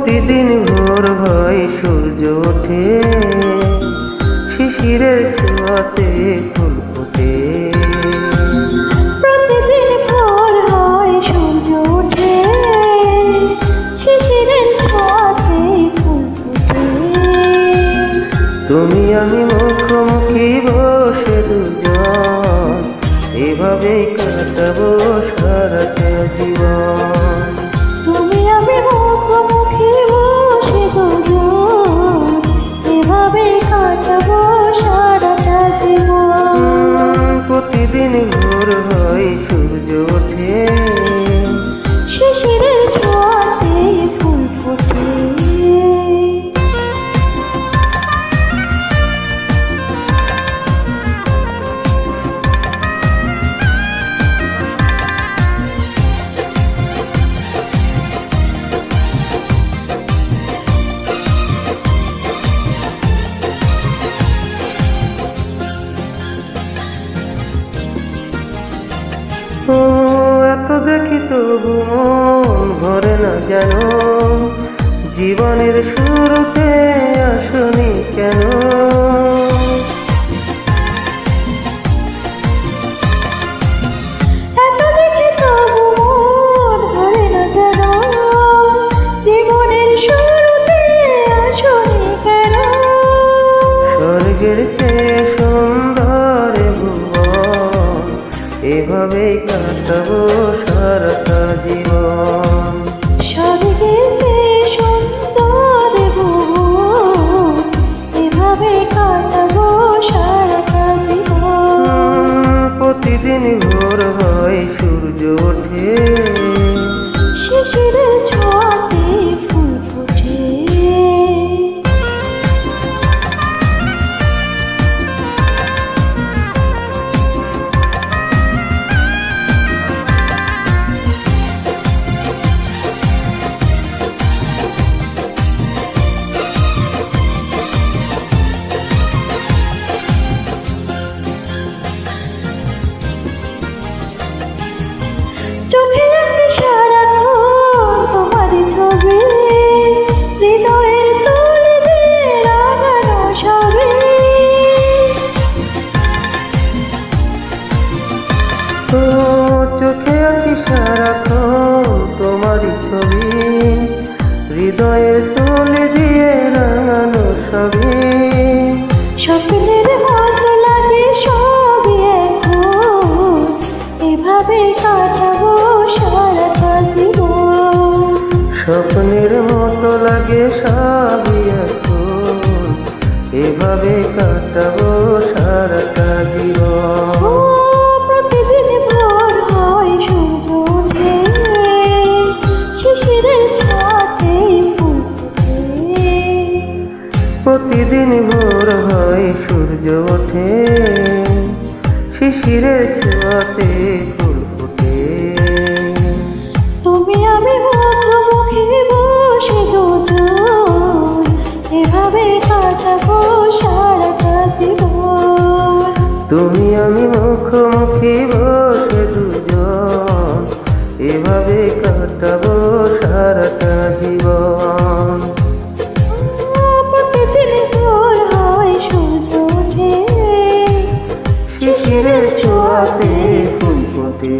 প্রতিদিন ভোর হয় সূর্য ওঠে, শিশিরের ছোঁয়াতে ফুল ফোটে। প্রতিদিন ভোর হয় সূর্য ওঠে, শিশিরের ছোঁয়াতে ফুল ফোটে। তুমি আমি মুখোমুখি বসে দুজন, এভাবেই কাটাবো সারাটা জীবন। তুমি আমি মুখোমুখি বসে দুজন, এভাবে কাটাবো সারাটা জীবন। প্রতিদিন ভোর হয় সূর্য ওঠে, শিশিরের ছোঁয়াতে ফুল ফোটে। ও এত দেখি তবু মন ভরে না যেন, জীবনের শুরুতে আসনি কেন? এত দেখে তবু মন ভরে না যেন, জীবনের শুরুতে আসনি কেন? স্বর্গের চেয়ে সুন্দর ভুবন, এভাবেই কাটাবো সারাটা জীবন। স্বর্গের চেয়ে সুন্দর ভুবন, এভাবে কাটাবো সারাটা জীবন। প্রতিদিন ভোর হয় সূর্য ওঠে, শিশিরের ছোঁয়াতে ফুল ফোটে। চোখে আঁকি সারাক্ষণ তোমারই ছবি, হৃদয়ের তুলে দিয়ে রাঙানো ছবি। ও চোখে আঁকি সারাক্ষণ তোমারই ছবি, হৃদয়ের তুলে দিয়ে রাঙানো ছবি। স্বপ্নের মতো লাগে সবই এখন, এভাবে কাটাবো সারাটা জীবন। স্বপ্নের মতো লাগে সবই এখন, এভাবে কাটাবো সারাটা জীবন। ও প্রতিদিন ভোর হয় সূর্য ওঠে, শিশিরের ছোঁয়াতে ফুল ফোটে। প্রতিদিন ভোর হয় সূর্য ওঠে, শিশিরের ছোঁয়াতে ফুল ফোটে। তুমি আমি মুখোমুখি বসে দুজন, এভাবে কাটাবো সারাটা জীবন। তুমি আমি মুখোমুখি বসে দুজন, এভাবে কাটাবো সারাটা জীবন। প্রতিদিন ভোর হয় সূর্য ওঠে, শিশিরের ছোঁয়াতে ফুল ফোটে।